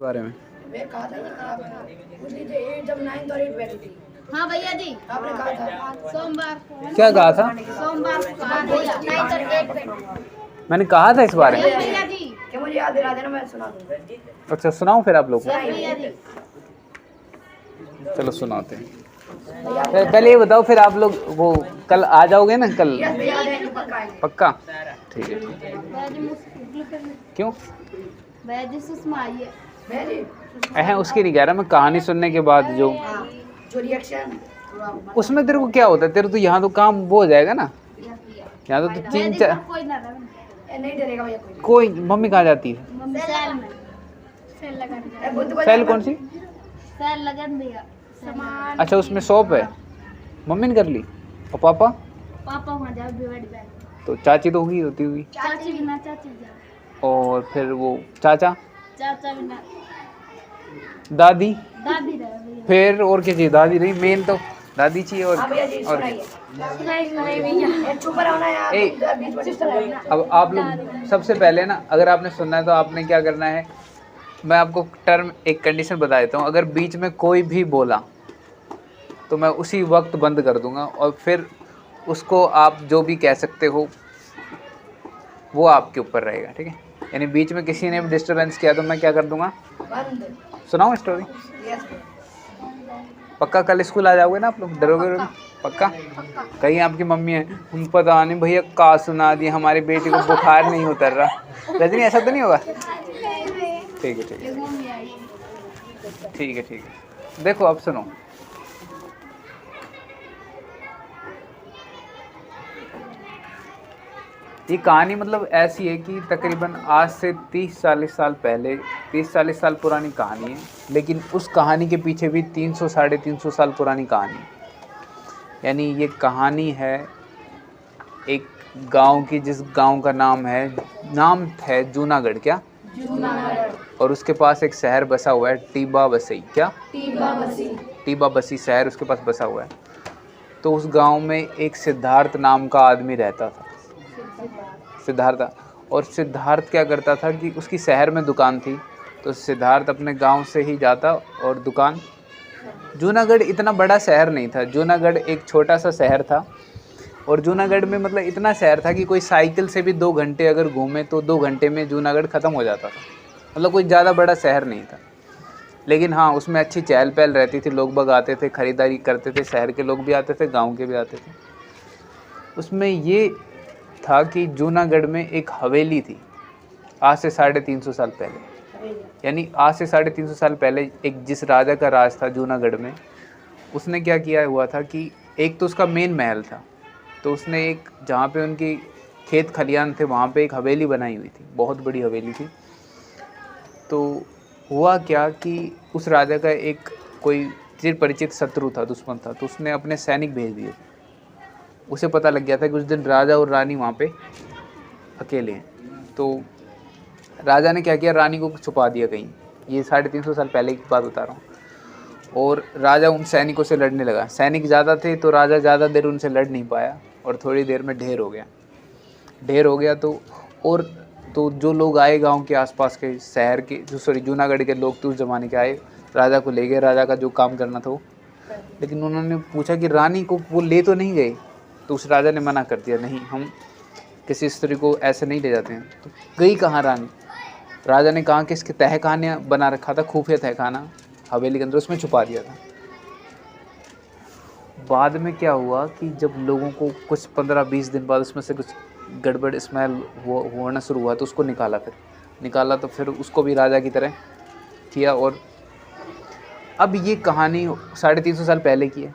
बारे में मैं कहा था ना आप पूछ लीजिए जब 9th और 8th बैठी थी। हाँ भैया जी, आपने कहा था सोमवार को क्या कहा था? सोमवार को कहा भैया 9th और 8th बैठी। मैंने कहा था इस बारे में। यस भैया जी, कि मुझे याद दिला देना, मैं सुना दूंगा। अच्छा सुनाऊं फिर आप लोग को? यस भैया जी। चलो सुनाते हैं। पहले ये बताओ फिर आप लोग वो कल आ जाओगे ना कल? यस भैया आएंगे, पक्का आएंगे। पक्का? ठीक है। भैया जी मुझसे क्यों? भैया जी सुषमा आइए। भैया जी अह उसकी नहीं कह रहा मैं, कहानी सुनने के बाद जो हाँ, जो रिएक्शन उसमें तेरे को क्या होता है, तेरे तो यहाँ तो काम वो हो जाएगा ना, यस भैया। यहाँ तो भैया तीन जी चार कोई ना रहे, नहीं डरेगा भैया कोई। कोई। मम्मी कहाँ जाती है? मम्मी सेल में सेल लगन ए, बुद्ध को सेल जाना। कौन सी? सेल लगन भैया सामान। अच्छा उसमें शॉप है, मम्मी ने कर ली। और पापा? पापा वहाँ जाओ भिवाड़ी बैंक। तो चाची तो होगी, होती हुई। चाची बिना चाची जाओ। और फिर वो चाचा? चाचा बिना दादी? दादी रहे भैया। फिर और क्या चाहिए? दादी नहीं, मेन तो दादी चाहिए। हाँ भैया जी और सुनाइए। नहीं भैया। ए, चुप रहो ना यार, ए। बीच में डिस्टर्ब करना। अब आप लोग सबसे पहले ना, अगर आपने सुनना है तो आपने क्या करना है, मैं आपको टर्म एक कंडीशन बता देता हूँ। अगर बीच में कोई भी बोला तो मैं उसी वक्त बंद कर दूंगा, और फिर उसको आप जो भी कह सकते हो वो आपके ऊपर रहेगा, ठीक है? यानी बीच में किसी ने भी डिस्टर्बेंस किया तो मैं क्या कर दूंगा? बंद। सुनाऊँ स्टोरी? यस पक्का कल स्कूल आ जाओगे ना आप लोग? डरोगे ना? पक्का? कहीं आपकी मम्मी है, हम पता नहीं भैया का सुना दी, हमारी बेटी को बुखार नहीं उतर रहा। रजनी ऐसा तो नहीं होगा? ठीक है ठीक है मम्मी आई। ठीक है ठीक है। देखो अब सुनो, ये कहानी मतलब ऐसी है कि तकरीबन आज से 30-40 साल पहले, 30-40 साल पुरानी कहानी है, लेकिन उस कहानी के पीछे भी 300 साढ़े 300 साल पुरानी कहानी है। यानी ये कहानी है एक गांव की, जिस गांव का नाम है जूनागढ़। क्या? और उसके पास एक शहर बसा हुआ है टीबा बसई। क्या? टीबा बसी शहर उसके पास बसा हुआ है। तो उस गांव में एक सिद्धार्थ नाम का आदमी रहता था। सिद्धार्थ। और सिद्धार्थ क्या करता था कि उसकी शहर में दुकान थी, तो सिद्धार्थ अपने गांव से ही जाता और दुकान। जूनागढ़ इतना बड़ा शहर नहीं था, जूनागढ़ एक छोटा सा शहर था। और जूनागढ़ में मतलब इतना शहर था कि कोई साइकिल से भी 2 घंटे अगर घूमे तो 2 घंटे में जूनागढ़ ख़त्म हो जाता था। मतलब कोई ज़्यादा बड़ा शहर नहीं था, लेकिन हाँ उसमें अच्छी चहल पहल रहती थी, लोग बाग आते थे, ख़रीदारी करते थे, शहर के लोग भी आते थे, गांव के भी आते थे। उसमें ये था कि जूनागढ़ में एक हवेली थी, आज से 350 साल पहले। यानी आज से 350 साल पहले एक जिस राजा का राज था जूनागढ़ में, उसने क्या किया हुआ था कि एक तो उसका मेन महल था, तो उसने एक जहाँ पे उनकी खेत खलियान थे वहाँ पे एक हवेली बनाई हुई थी, बहुत बड़ी हवेली थी। तो हुआ क्या कि उस राजा का एक कोई चिर परिचित शत्रु था, दुश्मन था, तो उसने अपने सैनिक भेज दिए। उसे पता लग गया था कि उस दिन राजा और रानी वहाँ पे अकेले हैं। तो राजा ने क्या किया, रानी को छुपा दिया कहीं। ये 350 साल पहले की बात बता रहा हूँ। और राजा उन सैनिकों से लड़ने लगा। सैनिक ज़्यादा थे तो राजा ज़्यादा देर उनसे लड़ नहीं पाया, और थोड़ी देर में ढेर हो गया। तो जो लोग आए गांव के आसपास के शहर के, जूनागढ़ के लोग तो उस ज़माने के आए, राजा को ले गए, राजा का जो काम करना था वो। लेकिन उन्होंने पूछा कि रानी को वो ले तो नहीं गए? तो उस राजा ने मना कर दिया, नहीं हम किसी स्त्री को ऐसे नहीं ले जाते हैं। तो गई कहाँ रानी? राजा ने कहा कि इसके तहखाना बना रखा था, खुफिया तहखाना हवेली के अंदर, उसमें छुपा दिया था। बाद में क्या हुआ कि जब लोगों को कुछ 15-20 दिन बाद उसमें से कुछ गड़बड़ स्मेल होना शुरू हुआ, तो उसको निकाला तो फिर उसको भी राजा की तरह किया। और अब ये कहानी 350 साल पहले की है।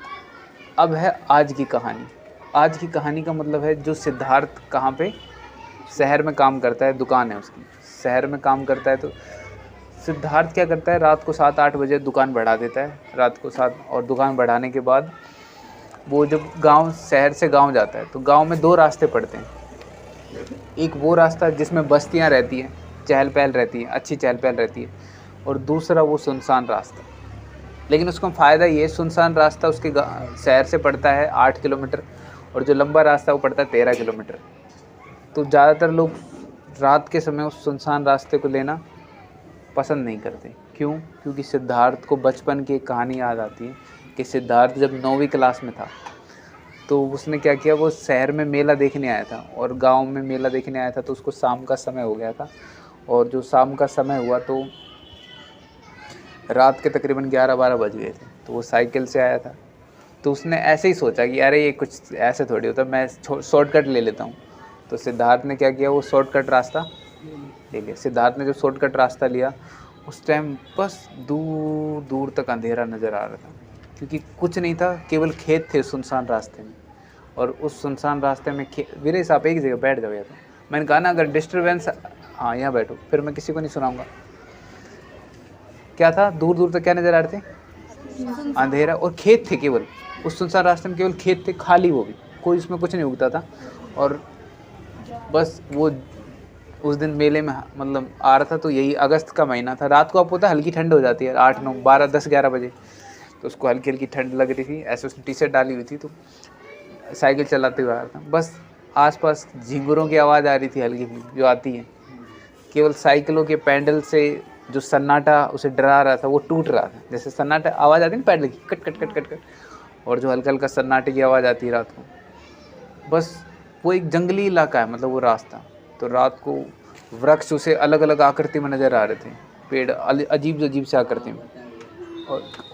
अब है आज की कहानी। आज की कहानी का मतलब है जो सिद्धार्थ कहाँ पे शहर में काम करता है, दुकान है उसकी, शहर में काम करता है। तो सिद्धार्थ क्या करता है, रात को 7-8 बजे दुकान बढ़ा देता है, रात को 7, और दुकान बढ़ाने के बाद वो जब शहर से गांव जाता है तो गांव में 2 रास्ते पड़ते हैं। एक वो रास्ता जिसमें बस्तियां रहती हैं, चहल पहल रहती है, अच्छी चहल पहल रहती है, और दूसरा वो सुनसान रास्ता। लेकिन उसका फ़ायदा ये, सुनसान रास्ता उसके शहर से पड़ता है 8 किलोमीटर, और जो लंबा रास्ता वो पड़ता है 13 किलोमीटर। तो ज़्यादातर लोग रात के समय उस सुनसान रास्ते को लेना पसंद नहीं करते। क्यों? क्योंकि सिद्धार्थ को बचपन की एक कहानी याद आती है कि सिद्धार्थ जब 9वीं क्लास में था तो उसने क्या किया, वो शहर में मेला देखने आया था और गांव में मेला देखने आया था, तो उसको शाम का समय हो गया था। और जो शाम का समय हुआ तो रात के तकरीबन 11-12 बज गए थे। तो वो साइकिल से आया था, तो उसने ऐसे ही सोचा कि अरे ये कुछ ऐसे थोड़ी होता, मैं शॉर्टकट ले लेता हूँ। तो सिद्धार्थ ने क्या किया, वो शॉर्टकट रास्ता ले लिया। सिद्धार्थ ने जो शॉर्टकट रास्ता लिया, उस टाइम बस दूर दूर तक अंधेरा नज़र आ रहा था, क्योंकि कुछ नहीं था, केवल खेत थे सुनसान रास्ते में। और उस सुनसान रास्ते में वीरे साहब एक जगह बैठ जाओ। तो मैंने कहा ना, अगर डिस्टर्बेंस, हाँ यहाँ बैठो, फिर मैं किसी को नहीं सुनाऊंगा। क्या था, दूर दूर तक क्या नज़र आ रहे थे? अंधेरा और खेत थे, केवल उस सुनसान रास्ते में केवल खेत थे, खाली, वो भी कोई उसमें कुछ नहीं उगता था। और बस वो उस दिन मेले में मतलब आ रहा था, तो यही अगस्त का महीना था। रात को आपको पता है हल्की ठंड हो जाती है, 8, 9, 12, 10, 11 बजे। तो उसको हल्की हल्की ठंड लग रही थी, ऐसे उसने टी-शर्ट डाली हुई थी, तो साइकिल चलाते हुए आ रहा था। बस आसपास झिंगुरों की आवाज़ आ रही थी हल्की फुल्की, जो आती है। केवल साइकिलों के पैडल से जो सन्नाटा उसे डरा रहा था, वो टूट रहा था। जैसे सन्नाटा आवाज़ आती है ना पैडल की, cut cut cut cut cut, और जो हल्का हल्का सन्नाटे की आवाज़ आती है रात को। बस वो एक जंगली इलाका है, मतलब वो रास्ता। तो रात को वृक्ष उसे अलग अलग आकृति में नज़र आ रहे थे, पेड़ अजीब अजीब से आकृति में।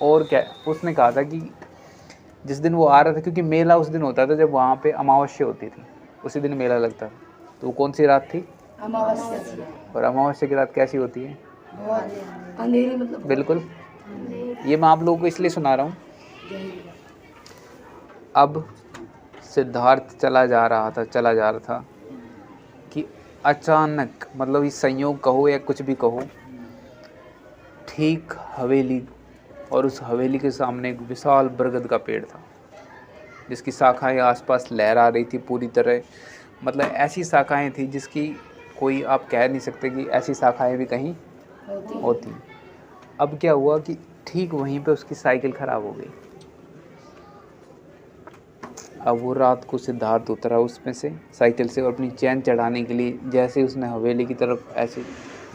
और क्या, उसने कहा था कि जिस दिन वो आ रहा था, क्योंकि मेला उस दिन होता था जब वहाँ पे अमावस्या होती थी, उसी दिन मेला लगता था। तो वो कौन सी रात थी? अमावस्या। और अमावस्या की रात कैसी होती है? अंधेरी, मतलब बिल्कुल। ये मैं आप लोगों को इसलिए सुना रहा हूँ। अब सिद्धार्थ चला जा रहा था कि अचानक, मतलब ये संयोग कहो या कुछ भी कहो, ठीक हवेली, और उस हवेली के सामने एक विशाल बरगद का पेड़ था, जिसकी शाखाएं आसपास लहरा रही थी पूरी तरह। मतलब ऐसी शाखाएं थी जिसकी कोई आप कह नहीं सकते कि ऐसी शाखाएं भी कहीं होती। अब क्या हुआ कि ठीक वहीं पे उसकी साइकिल ख़राब हो गई। अब वो रात को सिद्धार्थ उतरा उसमें से, साइकिल से, और अपनी चैन चढ़ाने के लिए जैसे उसने हवेली की तरफ ऐसे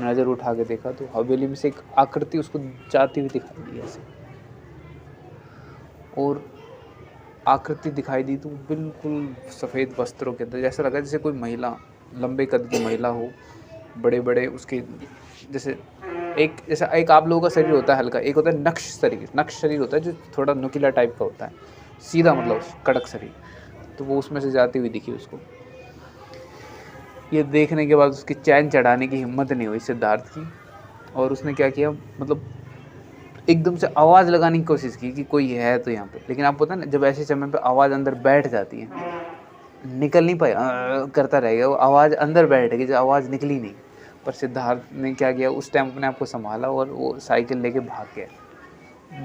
नज़र उठा के देखा, तो हवेली में से एक आकृति उसको जाती हुई दिखाई दी ऐसे। और आकृति दिखाई दी तो बिल्कुल सफ़ेद वस्त्रों के अंदर, जैसा लगा जैसे कोई महिला, लंबे कद की महिला हो, बड़े बड़े उसके जैसे एक आप लोगों का शरीर होता है हल्का, एक होता है नक्श शरीर होता है, जो थोड़ा नुकीला टाइप का होता है, सीधा मतलब कड़क शरीर। तो वो उसमें से जाती हुई दिखी उसको। ये देखने के बाद उसकी चैन चढ़ाने की हिम्मत नहीं हुई सिद्धार्थ की, और उसने क्या किया, मतलब एकदम से आवाज़ लगाने की कोशिश की कि कोई है तो यहाँ पे। लेकिन आपको पता है ना, जब ऐसे समय पे आवाज़ अंदर बैठ जाती है, निकल नहीं पाया, करता रहेगा वो, आवाज़ अंदर बैठ गई, जो आवाज़ निकली नहीं। पर सिद्धार्थ ने क्या किया, उस टाइम अपने आप को संभाला और वो साइकिल लेके भाग गया।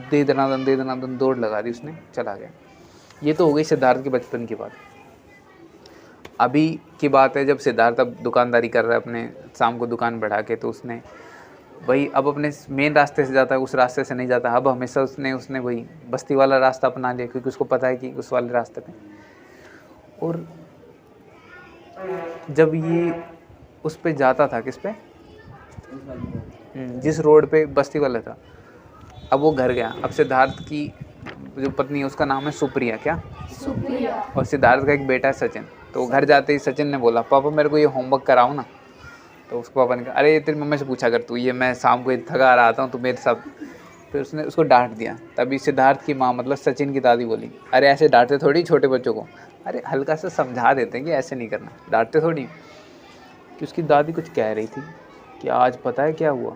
दे दनादन दौड़ लगा दी उसने, चला गया। ये तो हो गई सिद्धार्थ के बचपन की बात। अभी की बात है जब सिद्धार्थ अब दुकानदारी कर रहा है अपने, शाम को दुकान बढ़ा के, तो उसने वही अब अपने मेन रास्ते से जाता है, उस रास्ते से नहीं जाता। अब हमेशा उसने वही बस्ती वाला रास्ता अपना लिया, क्योंकि उसको पता है कि उस वाले रास्ते पे। और जब ये उस पे जाता था, किस पे, जिस रोड पे बस्ती वाला था, अब वो घर गया। अब सिद्धार्थ की जो पत्नी है उसका नाम है सुप्रिया, क्या सुप्रिया, और सिद्धार्थ का एक बेटा है सचिन। तो घर जाते ही सचिन ने बोला, पापा मेरे को ये होमवर्क कराओ ना। तो उसको पापा ने कहा, अरे तेरी मम्मी से पूछा कर तू, ये मैं शाम को थका रहा आता हूँ तो मेरे साथ। फिर उसने उसको डांट दिया। तभी सिद्धार्थ की माँ, मतलब सचिन की दादी, बोली, अरे ऐसे डांटते थोड़ी छोटे बच्चों को, अरे हल्का सा समझा देते हैं कि ऐसे नहीं करना, डांटते थोड़ी। कि उसकी दादी कुछ कह रही थी कि आज पता है क्या हुआ,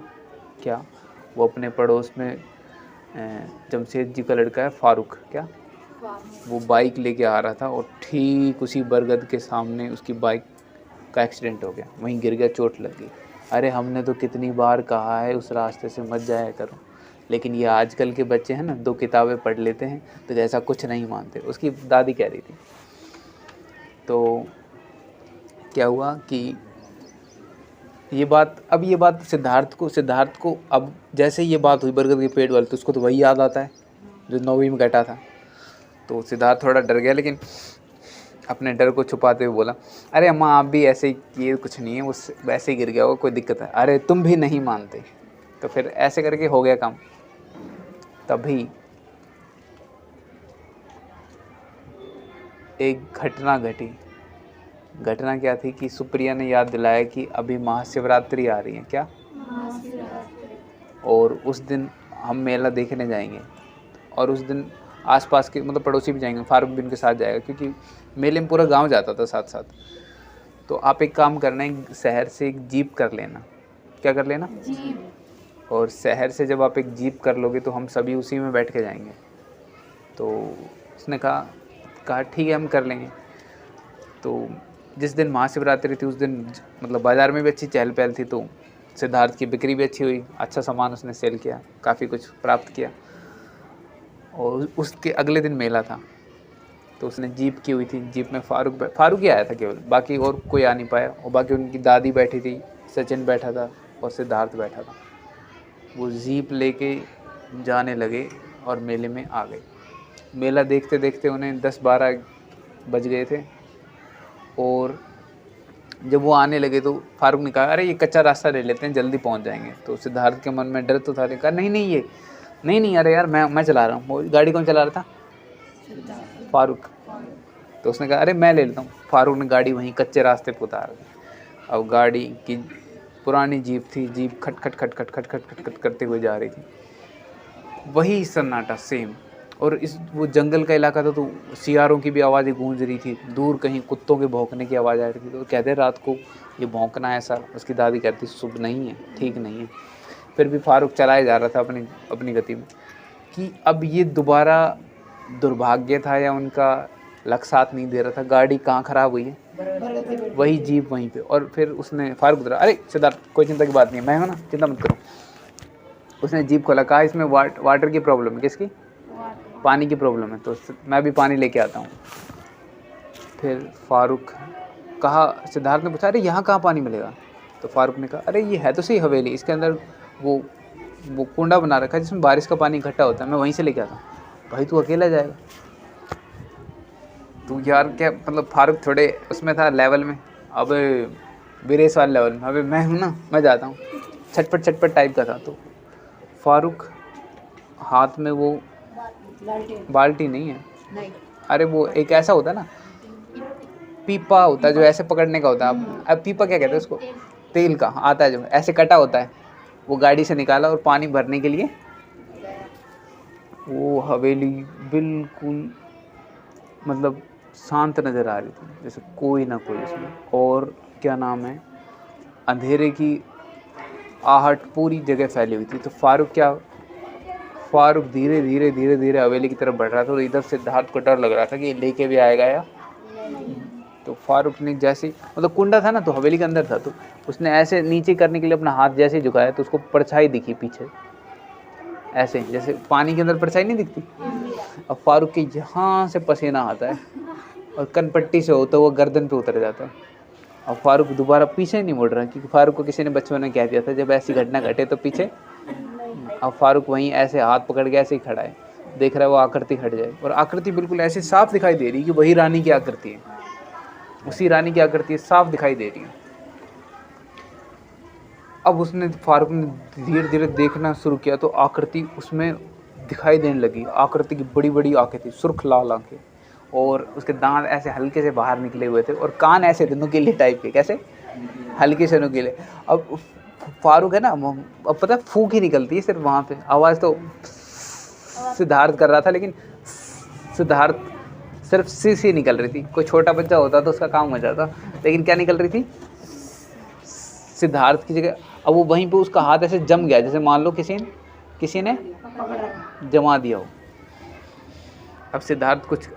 क्या, वो अपने पड़ोस में जमशेद जी का लड़का है फारूक, क्या, वो बाइक लेके आ रहा था और ठीक उसी बरगद के सामने उसकी बाइक का एक्सीडेंट हो गया, वहीं गिर गया, चोट लग गई। अरे हमने तो कितनी बार कहा है उस रास्ते से मत जाया करो, लेकिन ये आजकल के बच्चे हैं ना, 2 किताबें पढ़ लेते हैं तो ऐसा कुछ नहीं मानते, उसकी दादी कह रही थी। तो क्या हुआ कि ये बात सिद्धार्थ को अब जैसे ये बात हुई बरगद के पेड़ वाले, तो उसको तो वही याद आता है जो 9वीं में घटा था। तो सिद्धार्थ थोड़ा डर गया, लेकिन अपने डर को छुपाते हुए बोला, अरे अम्मा आप भी ऐसे ही किए, कुछ नहीं है, वो वैसे ही गिर गया होगा, कोई दिक्कत है। अरे तुम भी नहीं मानते, तो फिर ऐसे करके हो गया काम। तभी एक घटना घटी। घटना क्या थी कि सुप्रिया ने याद दिलाया कि अभी महाशिवरात्रि आ रही है। क्या? और उस दिन हम मेला देखने जाएंगे, और उस दिन आसपास के मतलब पड़ोसी भी जाएंगे, फारूक भी उनके साथ जाएगा, क्योंकि मेले में पूरा गांव जाता था साथ साथ। तो आप एक काम करना है, शहर से एक जीप कर लेना। क्या कर लेना? जीप। और शहर से जब आप एक जीप कर लोगे तो हम सभी उसी में बैठ के जाएंगे। तो उसने कहा ठीक है, हम कर लेंगे। तो जिस दिन महाशिवरात्रि थी उस दिन मतलब बाज़ार में भी अच्छी चहल पहल थी, तो सिद्धार्थ की बिक्री भी अच्छी हुई, अच्छा सामान उसने सेल किया, काफ़ी कुछ प्राप्त किया। और उसके अगले दिन मेला था, तो उसने जीप की हुई थी। जीप में फारूक ही आया था केवल, बाकी और कोई आ नहीं पाया। और बाकी उनकी दादी बैठी थी, सचिन बैठा था और सिद्धार्थ बैठा था। वो जीप लेके जाने लगे और मेले में आ गए। मेला देखते देखते उन्हें 10-12 बज गए थे। और जब वो आने लगे तो फारूक ने कहा, अरे ये कच्चा रास्ता ले लेते हैं, जल्दी पहुंच जाएंगे। तो सिद्धार्थ के मन में डर तो था, लेकिन कहा नहीं, अरे यार मैं चला रहा हूँ। गाड़ी कौन चला रहा था? फारूक। तो उसने कहा, अरे मैं ले लेता हूँ। फारूक ने गाड़ी वहीं कच्चे रास्ते पर उतार दी। अब गाड़ी की पुरानी जीप थी, जीप खट खट खट खट खट खट खट खट करते हुए जा रही थी। वही सन्नाटा सेम। और वो जंगल का इलाका था, तो सियारों की भी आवाज़ें गूंज रही थी, दूर कहीं कुत्तों के भौंकने की आवाज़ आ रही थी। तो कहते रात को ये भौंकना ऐसा, उसकी दादी कहती शुभ नहीं है, ठीक नहीं है। फिर भी फारूक चलाए जा रहा था अपनी गति में। कि अब ये दोबारा दुर्भाग्य था या उनका लक साथ नहीं दे रहा था। गाड़ी कहाँ ख़राब हुई है? वही जीप वहीं पे। और फिर उसने फारूक उतरा, अरे सिद्धार्थ कोई चिंता की बात नहीं है, मैं हूँ ना, चिंता मत करो। उसने जीप खोला, कहा इसमें वाटर की प्रॉब्लम है। किसकी? पानी की प्रॉब्लम है, तो मैं भी पानी लेके आता हूँ। फिर फारूक कहा, सिद्धार्थ ने पूछा, अरे यहाँ कहाँ पानी मिलेगा? तो फारूक ने कहा, अरे ये है तो सही हवेली, इसके अंदर वो कुंडा बना रखा है जिसमें बारिश का पानी इकट्ठा होता है, मैं वहीं से लेके आता हूँ। भाई तू अकेला जाएगा? तू यार क्या मतलब, फारूक थोड़े उसमें था लेवल में, अब विरेश वाले लेवल में, अबे मैं हूँ ना, मैं जाता हूँ, छटपट टाइप का था। तो फारूक हाथ में वो बाल्टी नहीं है, अरे वो एक ऐसा होता है ना, पीपा होता है जो ऐसे पकड़ने का होता है। अब पीपा क्या कहते हैं उसको? तेल का आता है जो ऐसे कटा होता है, वो गाड़ी से निकाला और पानी भरने के लिए। वो हवेली बिल्कुल मतलब शांत नज़र आ रही थी, जैसे कोई ना कोई इसमें। और क्या नाम है, अंधेरे की आहट पूरी जगह फैली हुई थी। तो फारूक धीरे धीरे हवेली की तरफ बढ़ रहा था। तो इधर सिद्धार्थ को डर लग रहा था कि लेके भी आएगा या। तो फारूक ने जैसे मतलब कुंडा था ना, तो हवेली के अंदर था, तो उसने ऐसे नीचे करने के लिए अपना हाथ जैसे झुकाया तो उसको परछाई दिखी पीछे, ऐसे जैसे पानी के अंदर परछाई नहीं दिखती। अब फारूक के यहाँ से पसीना आता है और कनपट्टी से होता हुआ गर्दन पे उतर जाता है। अब फारूक दोबारा पीछे नहीं मुड़ रहा, क्योंकि फारूक को किसी ने बचपन में कह दिया था जब ऐसी घटना घटे तो पीछे। अब फारूक वहीं ऐसे हाथ पकड़ के ऐसे ही खड़ा है, देख रहा है वो आकृति हट जाए। और आकृति बिल्कुल ऐसे साफ दिखाई दे रही है कि वही रानी की आकृति है, उसी रानी की आकृति साफ दिखाई दे रही है। अब फारूक ने धीरे धीरे देखना शुरू किया तो आकृति उसमें दिखाई देने लगी। आकृति की बड़ी बड़ी आंखें थी, सुर्ख लाल आंखें, और उसके दांत ऐसे हल्के से बाहर निकले हुए थे, और कान ऐसे थे नुकीले टाइप के, कैसे हल्के से नुकीले। अब फारूक है ना, अब पता है फूंक ही निकलती है सिर्फ वहाँ पे, आवाज़ तो सिद्धार्थ कर रहा था, लेकिन सिद्धार्थ सिर्फ सी निकल रही थी। कोई छोटा बच्चा होता तो उसका काम हो जाता, लेकिन क्या निकल रही थी? सिद्धार्थ की जगह। अब वो वहीं पे उसका हाथ ऐसे जम गया, जैसे मान लो किसी ने जमा दिया हो। अब सिद्धार्थ कुछ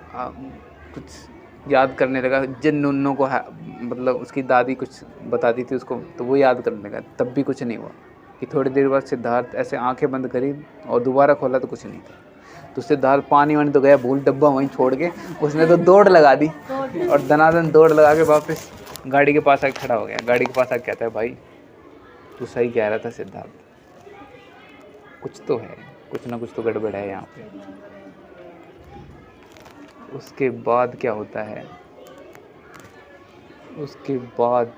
याद करने लगा, जिन नुन्नों को मतलब उसकी दादी कुछ बताती थी उसको, तो वो याद करने लगा। तब भी कुछ नहीं हुआ। कि थोड़ी देर बाद सिद्धार्थ ऐसे आंखें बंद करी और दोबारा खोला तो कुछ नहीं था। तो सिद्धार्थ पानी वानी तो गया भूल, डब्बा वहीं छोड़ के उसने तो दौड़ लगा दी, और दनादन दौड़ लगा के वापस गाड़ी के पास आके खड़ा हो गया। गाड़ी के पास आके कहता है, भाई तू सही कह रहा था सिद्धार्थ, कुछ तो है, कुछ ना कुछ तो गड़बड़ है यहाँ पे। उसके बाद क्या होता है, उसके बाद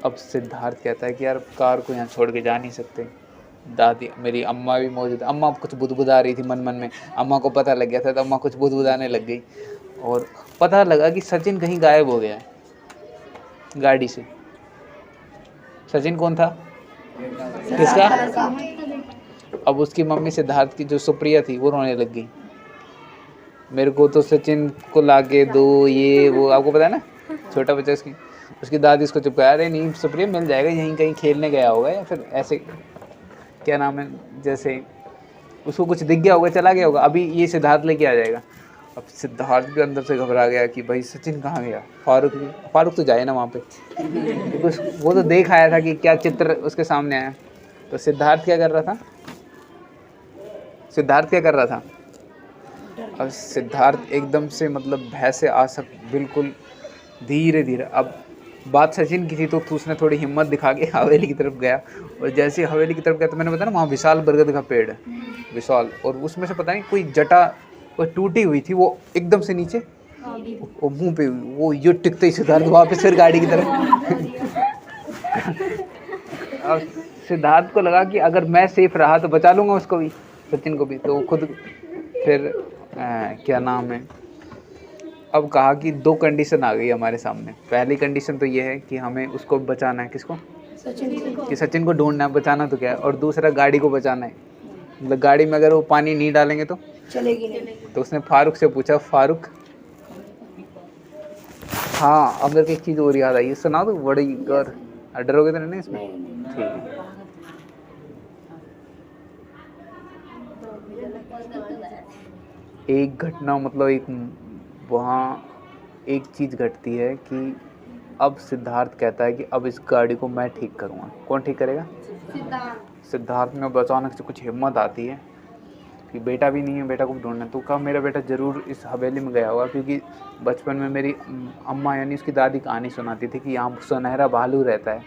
अब सिद्धार्थ कहता है कि यार कार को यहाँ छोड़ के जा नहीं सकते, दादी मेरी अम्मा भी मौजूद, अम्मा कुछ बुदबुदा रही थी मन मन में, अम्मा को पता लग गया था तो अम्मा कुछ बुदबुदाने लग गई और पता लगा कि सचिन कहीं गायब हो गया है गाड़ी से। सचिन कौन था? किसका? अब उसकी मम्मी सिद्धार्थ की जो सुप्रिया थी वो रोने लग गई, मेरे को तो सचिन को लाके दो, ये वो, आपको पता है ना छोटा बच्चा, उसकी दादी उसको चुपकाया, अरे नहीं सुप्रिया मिल जाएगा, यहीं कहीं खेलने गया होगा या फिर ऐसे क्या नाम है, जैसे उसको कुछ दिख गया होगा, चला गया होगा, अभी ये सिद्धार्थ लेके आ जाएगा। अब सिद्धार्थ भी अंदर से घबरा गया कि भाई सचिन कहाँ गया, फारूक तो जाए ना वहाँ पे, क्योंकि वो तो देख आया था कि क्या चित्र उसके सामने आया। तो सिद्धार्थ क्या कर रहा था? अब सिद्धार्थ एकदम से मतलब भय से बिल्कुल धीरे धीरे, अब बात सचिन की थी तो उसने थोड़ी हिम्मत दिखा के हवेली की तरफ गया, और जैसे हवेली की तरफ गया तो मैंने बताया ना वहाँ विशाल बरगद का पेड़ है, विशाल, और उसमें से पता नहीं कोई जटा वो टूटी हुई थी, वो एकदम से नीचे वो मुंह पे वो यो टिकते ही सिद्धार्थ वापस फिर गाड़ी की तरफ। अब सिद्धार्थ को लगा कि अगर मैं सेफ रहा तो बचा लूँगा उसको भी, सचिन को भी, तो खुद फिर क्या नाम है, अब कहा कि 2 कंडीशन आ गई हमारे सामने। पहली कंडीशन तो ये है कि हमें उसको बचाना है, किसको? कि सचिन को ढूंढना है, बचाना तो क्या है, और दूसरा गाड़ी को बचाना है, मतलब गाड़ी में अगर वो पानी नहीं डालेंगे तो चलेगी नहीं। तो उसने फारूक से पूछा, फारूक हाँ, अब मेरे को एक चीज़ और याद आई, सुना दो, बड़ी गौर, डरोगे तो नहीं इसमें? ठीक है। एक घटना मतलब एक वहाँ एक चीज़ घटती है कि अब सिद्धार्थ कहता है कि अब इस गाड़ी को मैं ठीक करूँगा। कौन ठीक करेगा? सिद्धार्थ में अब अचानक से कुछ हिम्मत आती है कि बेटा भी नहीं है, बेटा को ढूंढना, तो कहा मेरा बेटा ज़रूर इस हवेली में गया होगा, क्योंकि बचपन में मेरी अम्मा यानी उसकी दादी कहानी सुनाती थी कि यहाँ सुनहरा भालू रहता है,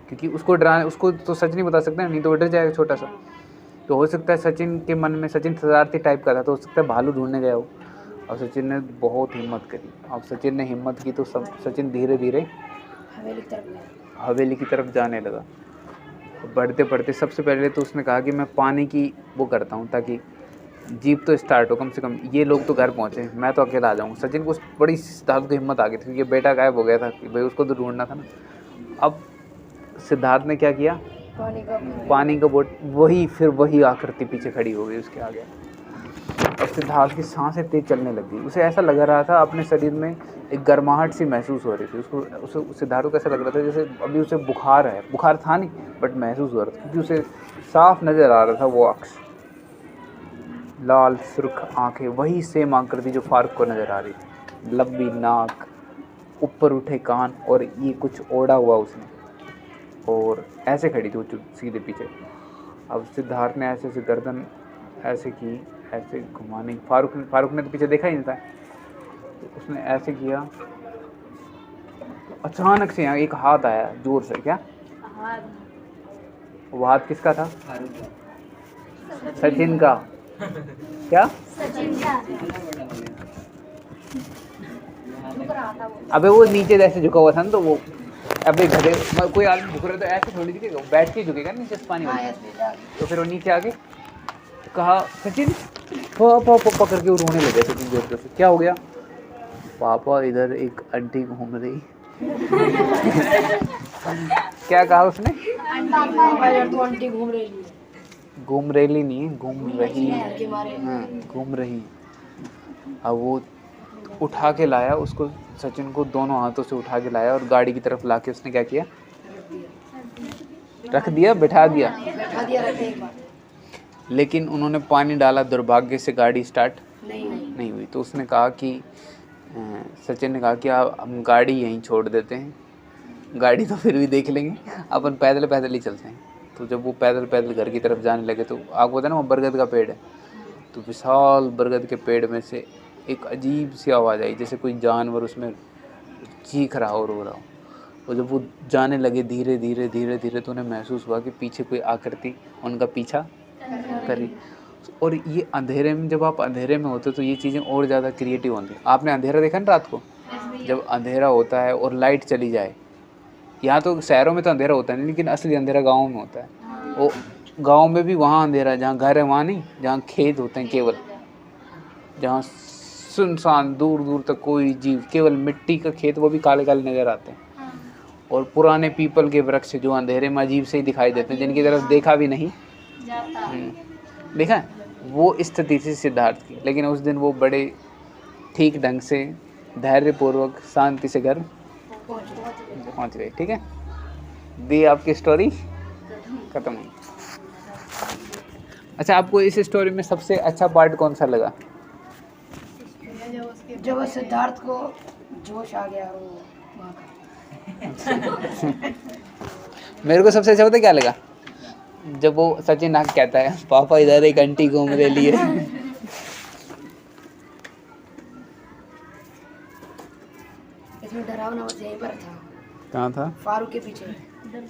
क्योंकि उसको डराने, उसको तो सच नहीं बता सकते, नहीं तो वो डर जाएगा छोटा सा, तो हो सकता है सचिन के मन में, सचिन शरारती टाइप का था, तो हो सकता है भालू ढूंढने गया हो। और सचिन ने बहुत हिम्मत करी, अब सचिन ने हिम्मत की तो सचिन धीरे धीरे हवेली की तरफ जाने लगा। बढ़ते बढ़ते सबसे पहले तो उसने कहा कि मैं पानी की वो करता हूँ ताकि जीप तो स्टार्ट हो, कम से कम ये लोग तो घर पहुँचे, मैं तो अकेला आ जाऊँगा। सचिन को बड़ी सिद्धार्थ को हिम्मत आ गई थी, क्योंकि बेटा गायब हो गया था कि भाई उसको तो ढूंढना था ना। अब सिद्धार्थ ने क्या किया, पानी का बोट, वही आकृति पीछे खड़ी हो गई उसके आगे। अब सिद्धार्थ की सांसें तेज चलने लग गई, उसे ऐसा लग रहा था अपने शरीर में एक गर्माहट सी महसूस हो रही थी उसको। सिद्धार्थ को ऐसा लग रहा था जैसे अभी उसे बुखार है, बुखार था नहीं बट महसूस हो रहा था, क्योंकि उसे साफ नज़र आ रहा था वो अक्स, लाल सुर्ख आंखें, वही सेम आकृति जो फारूक को नज़र आ रही थी, लंबी नाक, ऊपर उठे कान, और ये कुछ ओढ़ा हुआ उसने, और ऐसे खड़ी थी वो सीधे पीछे। अब सिद्धार्थ ने ऐसे गर्दन ऐसे की, ऐसे घुमाने, फारूक ने तो पीछे देखा ही नहीं था, तो उसने ऐसे किया, अचानक से यहाँ एक हाथ आया जोर से। क्या वो हाथ किसका था? सचिन का। क्या? अबे वो नीचे जैसे झुका हुआ था ना, तो वो अबे गधे, कोई आदमी झुक रहा तो ऐसे थोड़ी झुकेगा, बैठ के झुकेगा नीचे पानी में, तो फिर वो नीचे आके कहा सचिन, पकड़ के वो रोने लगे सचिन जोर से। क्या हो गया? पापा इधर एक आंटी घूम रही। क्या कहा उसने? आंटी घूम रही है। घूम रही नहीं है, घूम रही है, हाँ घूम रही। अब वो उठा के लाया उसको, सचिन को दोनों हाथों से उठा के लाया, और गाड़ी की तरफ लाके उसने क्या किया, रख दिया, बैठा दिया। लेकिन उन्होंने पानी डाला, दुर्भाग्य से गाड़ी स्टार्ट नहीं हुई। तो उसने कहा कि सचिन ने कहा कि हम गाड़ी यहीं छोड़ देते हैं, गाड़ी तो फिर भी देख लेंगे, अपन पैदल ही चलते हैं। तो जब वो पैदल घर की तरफ जाने लगे, तो आपको पता है ना वो बरगद का पेड़ है, तो विशाल बरगद के पेड़ में से एक अजीब सी आवाज़ आई, जैसे कोई जानवर उसमें चीख रहा हो, रो रहा हो। और जब वो जाने लगे धीरे धीरे, तो उन्हें महसूस हुआ कि पीछे कोई आकृति उनका पीछा करी। और ये अंधेरे में, जब आप अंधेरे में होते तो ये चीज़ें और ज़्यादा क्रिएटिव होती हैं। आपने अंधेरा देखा ना रात को, जब अंधेरा होता है और लाइट चली जाए, यहाँ तो शहरों में तो अंधेरा होता नहीं, लेकिन असली अंधेरा गाँव में होता है। वो गांव में भी वहाँ अंधेरा है जहाँ घर है वहाँ नहीं, जहाँ खेत होते हैं केवल, जहाँ सुनसान दूर दूर तक कोई जीव, केवल मिट्टी का खेत, वो भी काले काले नजर आते हैं। हाँ, और पुराने पीपल के वृक्ष जो अंधेरे में अजीब से ही दिखाई देते हैं, जिनकी तरफ देखा भी नहीं जाता देखा है? वो स्थिति थी सिद्धार्थ की। लेकिन उस दिन वो बड़े ठीक ढंग से धैर्यपूर्वक शांति से घर पहुंच गए। ठीक है, दी आपकी स्टोरी खत्म हुई। अच्छा, आपको इस स्टोरी में सबसे अच्छा पार्ट कौन सा लगा? जब सिद्धार्थ को जोश आ गया वो वहाँ का। मेरे को सबसे अच्छा पता है क्या लगा? जब वो सचिन नाग कहता है पापा इधर एक आंटी घूम रही लिए। इसमें डरावना बस यहीं पर था, कहाँ था? फारूक के पीछे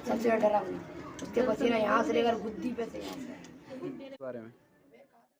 सबसे डरावना। उसके पसीना यहाँ से लेकर बुद्धि पे से यहाँ से। बारे में